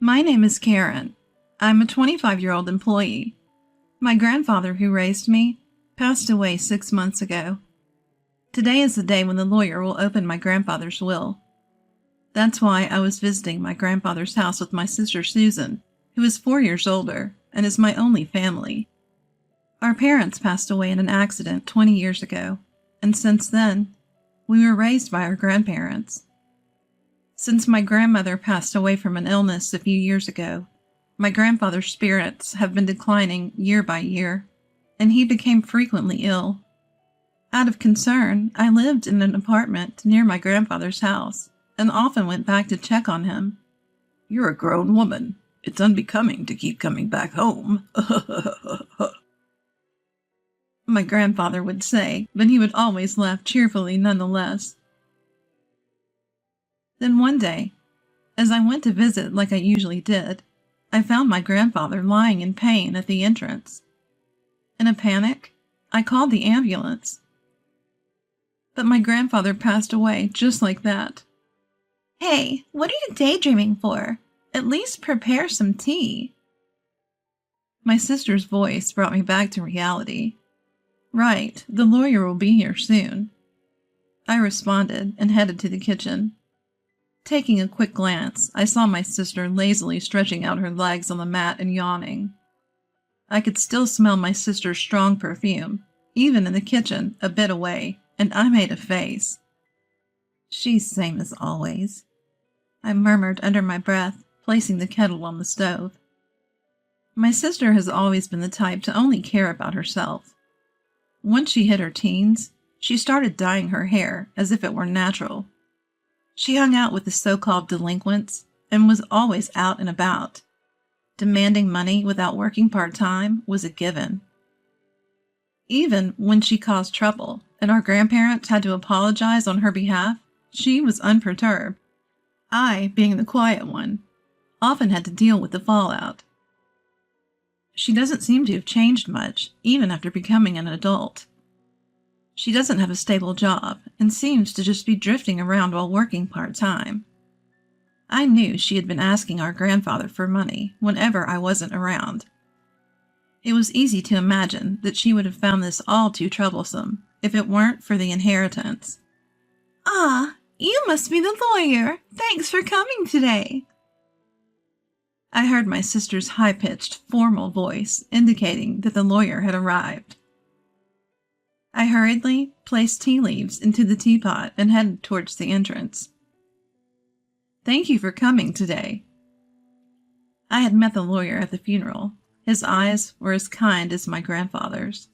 My name is Karen. I'm a 25-year-old employee. My grandfather, who raised me, passed away 6 months ago. Today is the day when the lawyer will open my grandfather's will. That's why I was visiting my grandfather's house with my sister Susan, who is 4 years older and is my only family. Our parents passed away in an accident 20 years ago, and since then, we were raised by our grandparents. Since my grandmother passed away from an illness a few years ago, my grandfather's spirits have been declining year by year, and he became frequently ill. Out of concern, I lived in an apartment near my grandfather's house and often went back to check on him. "You're a grown woman. It's unbecoming to keep coming back home," my grandfather would say, but he would always laugh cheerfully nonetheless. Then one day, as I went to visit like I usually did, I found my grandfather lying in pain at the entrance. In a panic, I called the ambulance. But my grandfather passed away just like that. "Hey, what are you daydreaming for? At least prepare some tea." My sister's voice brought me back to reality. "Right, the lawyer will be here soon." I responded and headed to the kitchen. Taking a quick glance, I saw my sister lazily stretching out her legs on the mat and yawning. I could still smell my sister's strong perfume, even in the kitchen a bit away, and I made a face. "She's same as always," I murmured under my breath, placing the kettle on the stove. My sister has always been the type to only care about herself. Once she hit her teens, she started dyeing her hair as if it were natural. She hung out with the so-called delinquents and was always out and about. Demanding money without working part-time was a given. Even when she caused trouble and our grandparents had to apologize on her behalf, she was unperturbed. I, being the quiet one, often had to deal with the fallout. She doesn't seem to have changed much, even after becoming an adult. She doesn't have a stable job and seems to just be drifting around while working part-time. I knew she had been asking our grandfather for money whenever I wasn't around. It was easy to imagine that she would have found this all too troublesome if it weren't for the inheritance. "Ah, you must be the lawyer. Thanks for coming today." I heard my sister's high-pitched, formal voice indicating that the lawyer had arrived. I hurriedly placed tea leaves into the teapot and headed towards the entrance. "Thank you for coming today." I had met the lawyer at the funeral. His eyes were as kind as my grandfather's.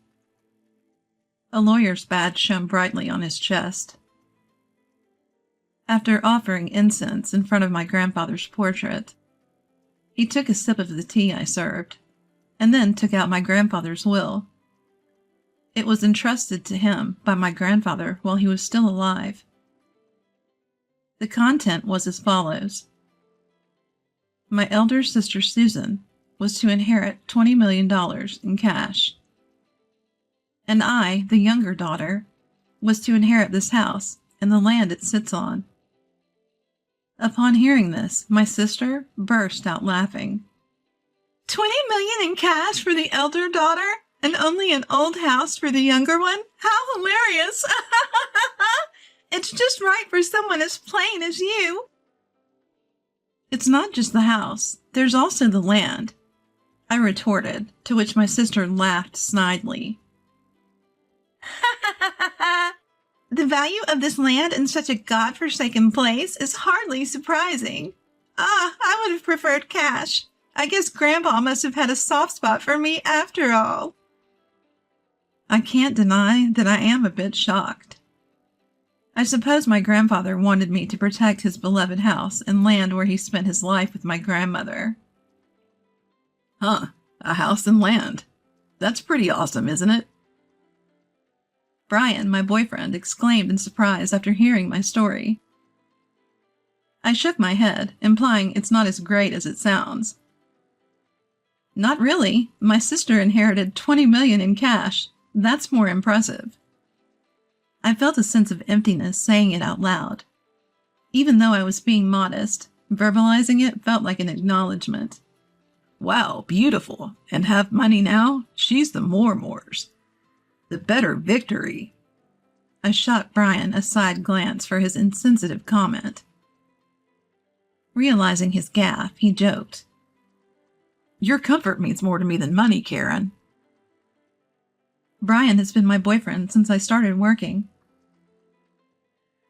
A lawyer's badge shone brightly on his chest. After offering incense in front of my grandfather's portrait, he took a sip of the tea I served, and then took out my grandfather's will. It was entrusted to him by my grandfather while he was still alive. The content was as follows. My elder sister Susan was to inherit $20 million in cash, and I, the younger daughter, was to inherit this house and the land it sits on. Upon hearing this, my sister burst out laughing. $20 million in cash for the elder daughter? And only an old house for the younger one? How hilarious! It's just right for someone as plain as you. It's not just the house. There's also the land, I retorted, to which my sister laughed snidely. The value of this land in such a God-forsaken place is hardly surprising. I would have preferred cash. I guess Grandpa must have had a soft spot for me after all. I can't deny that I am a bit shocked. I suppose my grandfather wanted me to protect his beloved house and land where he spent his life with my grandmother. "Huh, a house and land. That's pretty awesome, isn't it?" Brian, my boyfriend, exclaimed in surprise after hearing my story. I shook my head, implying it's not as great as it sounds. "Not really. My sister inherited $20 million in cash. That's more impressive." I felt a sense of emptiness saying it out loud. Even though I was being modest, Verbalizing it felt like an acknowledgement. Wow, beautiful. And have money now? She's the Moores. The better victory. I shot Brian a side glance for his insensitive comment. Realizing his gaffe, he joked. Your comfort means more to me than money, Karen. Brian has been my boyfriend since I started working.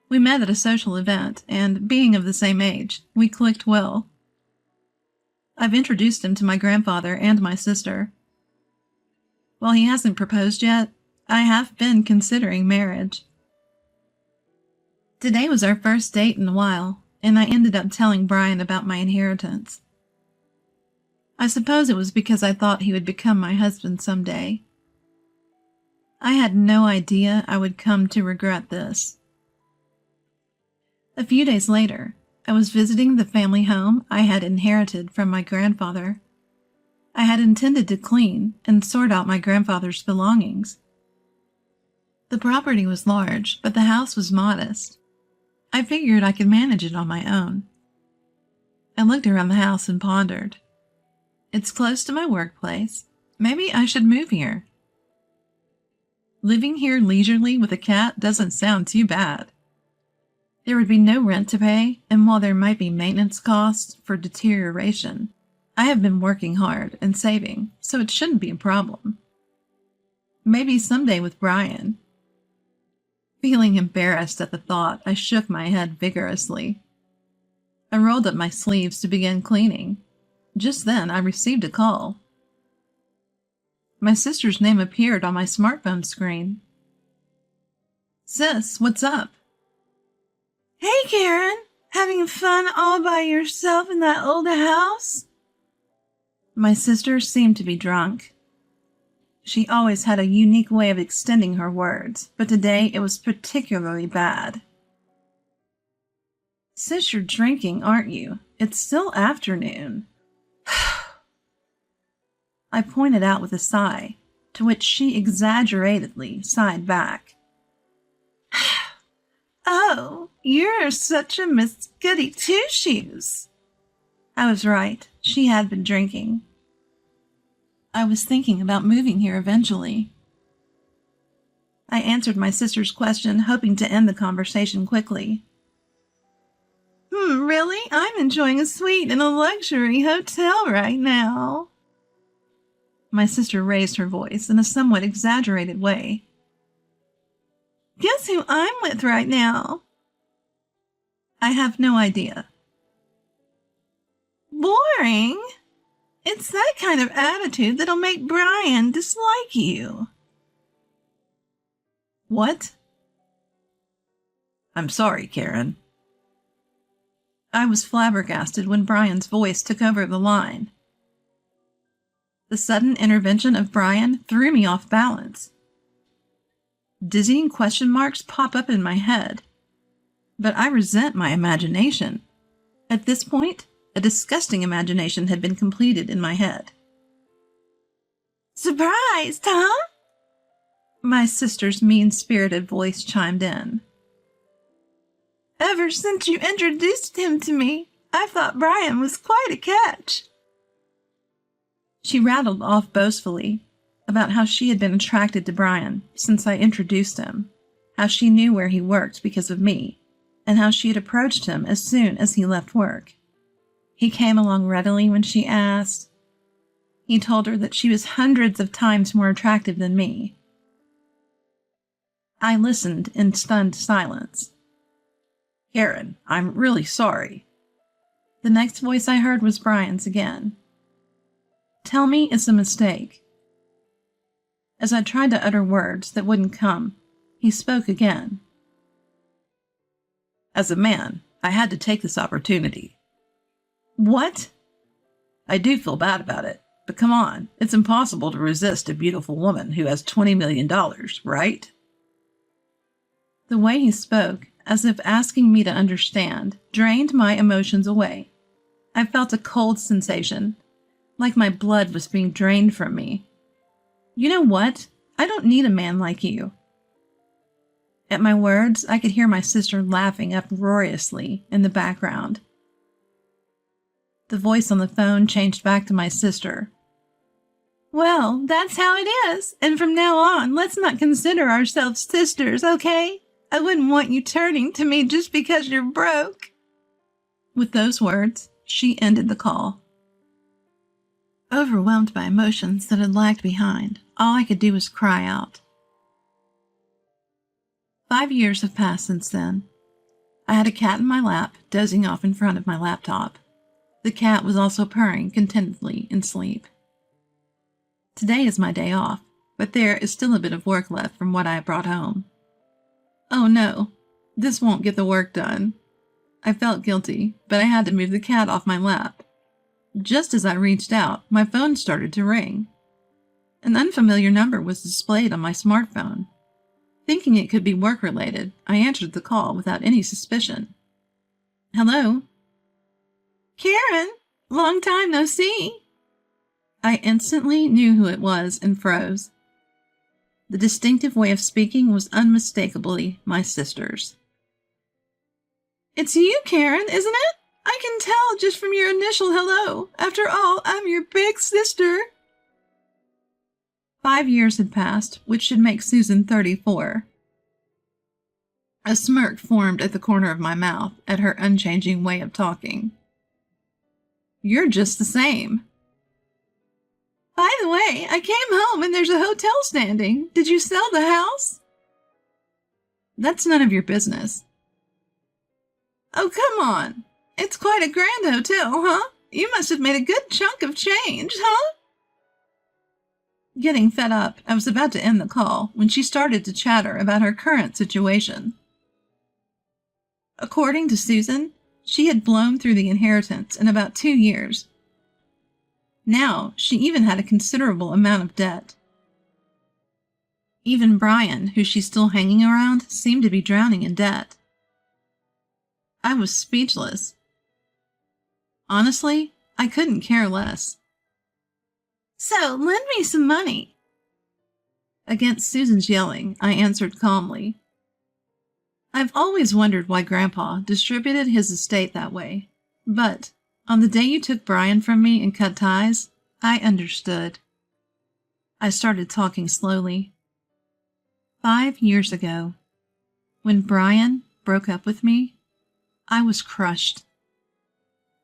We met at a social event, and being of the same age, we clicked well. I've introduced him to my grandfather and my sister. While he hasn't proposed yet, I have been considering marriage. Today was our first date in a while, and I ended up telling Brian about my inheritance. I suppose it was because I thought he would become my husband someday. I had no idea I would come to regret this. A few days later, I was visiting the family home I had inherited from my grandfather. I had intended to clean and sort out my grandfather's belongings. The property was large, but the house was modest. I figured I could manage it on my own. I looked around the house and pondered. It's close to my workplace. Maybe I should move here. Living here leisurely with a cat doesn't sound too bad. There would be no rent to pay, and while there might be maintenance costs for deterioration, I have been working hard and saving, so it shouldn't be a problem. Maybe someday with Brian. Feeling embarrassed at the thought, I shook my head vigorously. I rolled up my sleeves to begin cleaning. Just then, I received a call. My sister's name appeared on my smartphone screen. Sis, what's up? Hey, Karen! Having fun all by yourself in that old house? My sister seemed to be drunk. She always had a unique way of extending her words, but today it was particularly bad. Sis, you're drinking, aren't you? It's still afternoon. I pointed out with a sigh, to which she exaggeratedly sighed back. Oh, you're such a Miss Goody Two-Shoes. I was right. She had been drinking. I was thinking about moving here eventually. I answered my sister's question, hoping to end the conversation quickly. Really? I'm enjoying a suite in a luxury hotel right now. My sister raised her voice in a somewhat exaggerated way. Guess who I'm with right now? I have no idea. Boring? It's that kind of attitude that'll make Brian dislike you. What? I'm sorry, Karen. I was flabbergasted when Brian's voice took over the line. The sudden intervention of Brian threw me off balance. Dizzying question marks pop up in my head. But I resent my imagination. At this point, a disgusting imagination had been completed in my head. Surprised, huh? My sister's mean-spirited voice chimed in. Ever since you introduced him to me, I thought Brian was quite a catch. She rattled off boastfully about how she had been attracted to Brian since I introduced him, how she knew where he worked because of me, and how she had approached him as soon as he left work. He came along readily when she asked. He told her that she was hundreds of times more attractive than me. I listened in stunned silence. Karen, I'm really sorry. The next voice I heard was Brian's again. Tell me it's a mistake. As I tried to utter words that wouldn't come, he spoke again. As a man, I had to take this opportunity. What? I do feel bad about it, but come on, it's impossible to resist a beautiful woman who has $20 million, right? The way he spoke, as if asking me to understand, drained my emotions away. I felt a cold sensation, like my blood was being drained from me. You know what? I don't need a man like you. At my words, I could hear my sister laughing uproariously in the background. The voice on the phone changed back to my sister. Well, that's how it is, and from now on, let's not consider ourselves sisters, okay? I wouldn't want you turning to me just because you're broke. With those words, she ended the call. Overwhelmed by emotions that had lagged behind, all I could do was cry out. 5 years have passed since then. I had a cat in my lap, dozing off in front of my laptop. The cat was also purring contentedly in sleep. Today is my day off, but there is still a bit of work left from what I brought home. Oh no, this won't get the work done. I felt guilty, but I had to move the cat off my lap. Just as I reached out, my phone started to ring. An unfamiliar number was displayed on my smartphone. Thinking it could be work-related, I answered the call without any suspicion. Hello? Karen, long time no see. I instantly knew who it was and froze. The distinctive way of speaking was unmistakably my sister's. It's you, Karen, isn't it? I can tell just from your initial hello. After all, I'm your big sister. 5 years had passed, which should make Susan 34. A smirk formed at the corner of my mouth at her unchanging way of talking. You're just the same. By the way, I came home and there's a hotel standing. Did you sell the house? That's none of your business. Oh, come on. It's quite a grand hotel, huh? You must have made a good chunk of change, huh? Getting fed up, I was about to end the call when she started to chatter about her current situation. According to Susan, she had blown through the inheritance in about 2 years. Now, she even had a considerable amount of debt. Even Brian, who she's still hanging around, seemed to be drowning in debt. I was speechless. Honestly, I couldn't care less. So, lend me some money. Against Susan's yelling, I answered calmly. I've always wondered why Grandpa distributed his estate that way, but on the day you took Brian from me and cut ties, I understood. I started talking slowly. 5 years ago, when Brian broke up with me, I was crushed.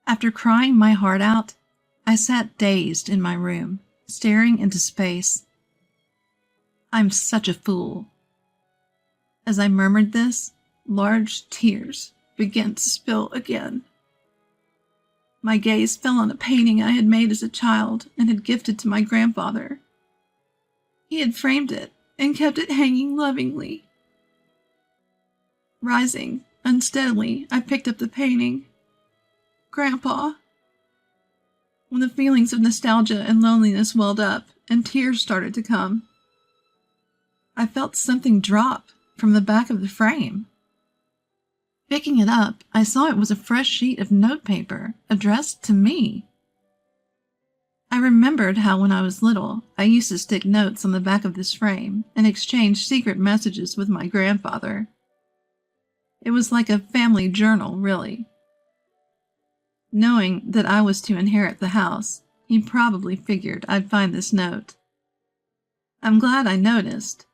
After crying my heart out, I sat dazed in my room, staring into space. I'm such a fool. As I murmured this, large tears began to spill again. My gaze fell on a painting I had made as a child and had gifted to my grandfather. He had framed it and kept it hanging lovingly. Rising unsteadily, I picked up the painting. Grandpa. When the feelings of nostalgia and loneliness welled up and tears started to come, I felt something drop from the back of the frame. Picking it up, I saw it was a fresh sheet of notepaper addressed to me. I remembered how when I was little, I used to stick notes on the back of this frame and exchange secret messages with my grandfather. It was like a family journal, really. Knowing that I was to inherit the house, he probably figured I'd find this note. I'm glad I noticed.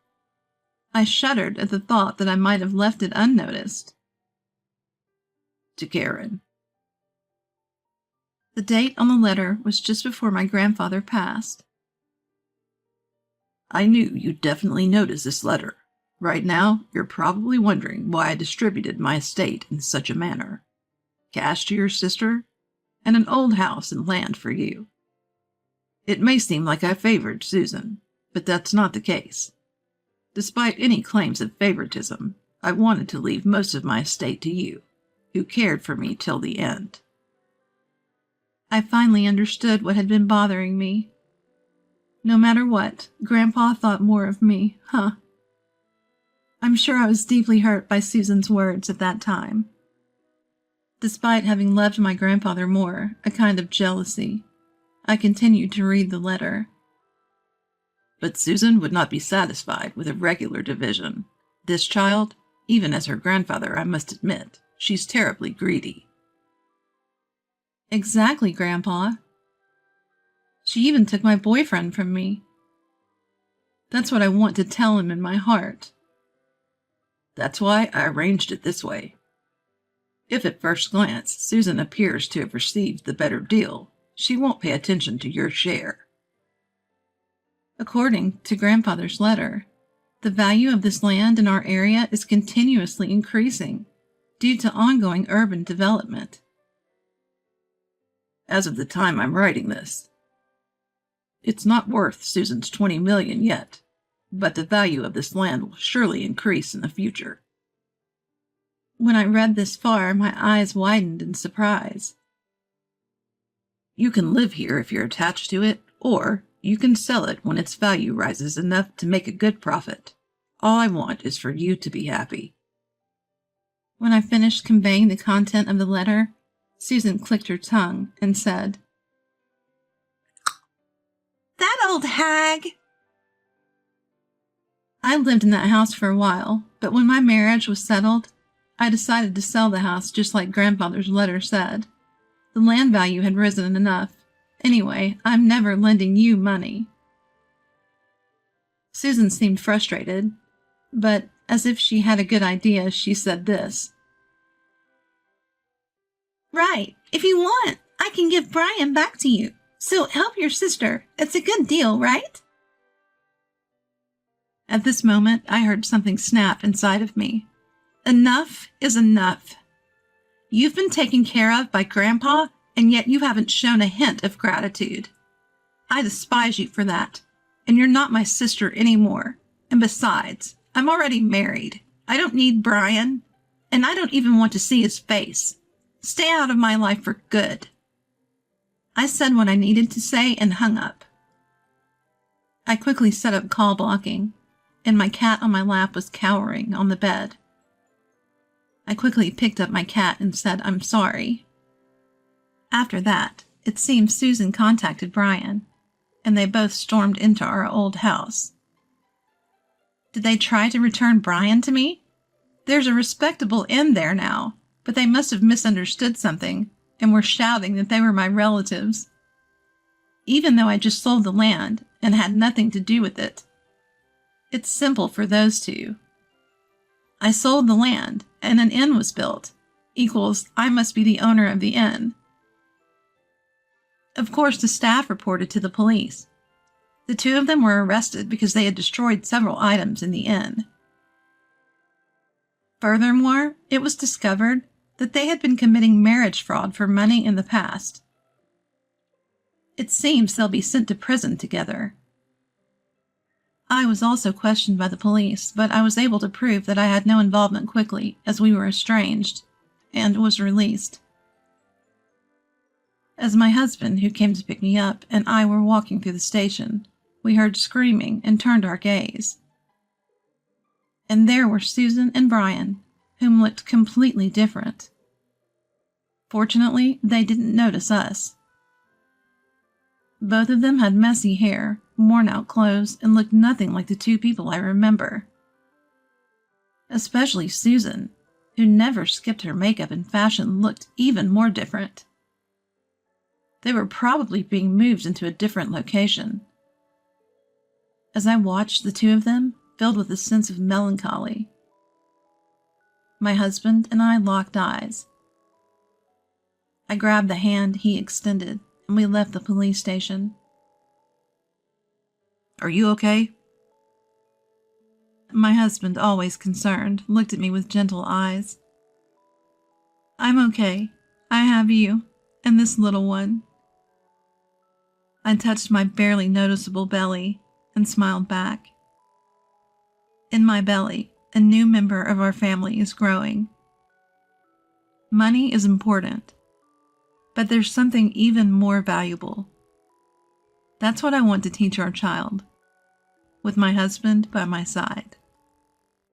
I shuddered at the thought that I might have left it unnoticed. To Karen. The date on the letter was just before my grandfather passed. I knew you'd definitely notice this letter. Right now, you're probably wondering why I distributed my estate in such a manner. Cash to your sister, and an old house and land for you. It may seem like I favored Susan, but that's not the case. Despite any claims of favoritism, I wanted to leave most of my estate to you, who cared for me till the end. I finally understood what had been bothering me. No matter what, Grandpa thought more of me, huh? I'm sure I was deeply hurt by Susan's words at that time. Despite having loved my grandfather more, a kind of jealousy, I continued to read the letter. But Susan would not be satisfied with a regular division. This child, even as her grandfather, I must admit, she's terribly greedy. Exactly, Grandpa. She even took my boyfriend from me. That's what I want to tell him in my heart. That's why I arranged it this way. If at first glance Susan appears to have received the better deal, she won't pay attention to your share. According to Grandfather's letter, the value of this land in our area is continuously increasing due to ongoing urban development. As of the time I'm writing this, it's not worth Susan's $20 million yet, but the value of this land will surely increase in the future. When I read this far, my eyes widened in surprise. You can live here if you're attached to it, or you can sell it when its value rises enough to make a good profit. All I want is for you to be happy. When I finished conveying the content of the letter, Susan clicked her tongue and said, "That old hag!" I lived in that house for a while, but when my marriage was settled, I decided to sell the house just like Grandfather's letter said. The land value had risen enough. Anyway, I'm never lending you money. Susan seemed frustrated, but as if she had a good idea, she said this. "Right. If you want, I can give Brian back to you. So help your sister. It's a good deal, right?" At this moment, I heard something snap inside of me. Enough is enough. You've been taken care of by Grandpa, and yet you haven't shown a hint of gratitude. I despise you for that, and you're not my sister anymore. And besides, I'm already married. I don't need Brian, and I don't even want to see his face. Stay out of my life for good. I said what I needed to say and hung up. I quickly set up call blocking, and my cat on my lap was cowering on the bed. I quickly picked up my cat and said, "I'm sorry." After that, it seems Susan contacted Brian, and they both stormed into our old house. Did they try to return Brian to me? There's a respectable inn there now, but they must have misunderstood something and were shouting that they were my relatives. Even though I just sold the land and had nothing to do with it. It's simple for those two. I sold the land, and an inn was built, equals I must be the owner of the inn. Of course, the staff reported to the police. The two of them were arrested because they had destroyed several items in the inn. Furthermore, it was discovered that they had been committing marriage fraud for money in the past. It seems they'll be sent to prison together. I was also questioned by the police, but I was able to prove that I had no involvement quickly, as we were estranged, and was released. As my husband, who came to pick me up, and I were walking through the station, we heard screaming and turned our gaze. And there were Susan and Brian, whom looked completely different. Fortunately, they didn't notice us. Both of them had messy hair, worn-out clothes, and looked nothing like the two people I remember. Especially Susan, who never skipped her makeup and fashion, looked even more different. They were probably being moved into a different location. As I watched the two of them, filled with a sense of melancholy, my husband and I locked eyes. I grabbed the hand he extended, and we left the police station. "Are you okay?" My husband, always concerned, looked at me with gentle eyes. "I'm okay. I have you, and this little one." I touched my barely noticeable belly and smiled back. In my belly, a new member of our family is growing. Money is important, but there's something even more valuable. That's what I want to teach our child, with my husband by my side.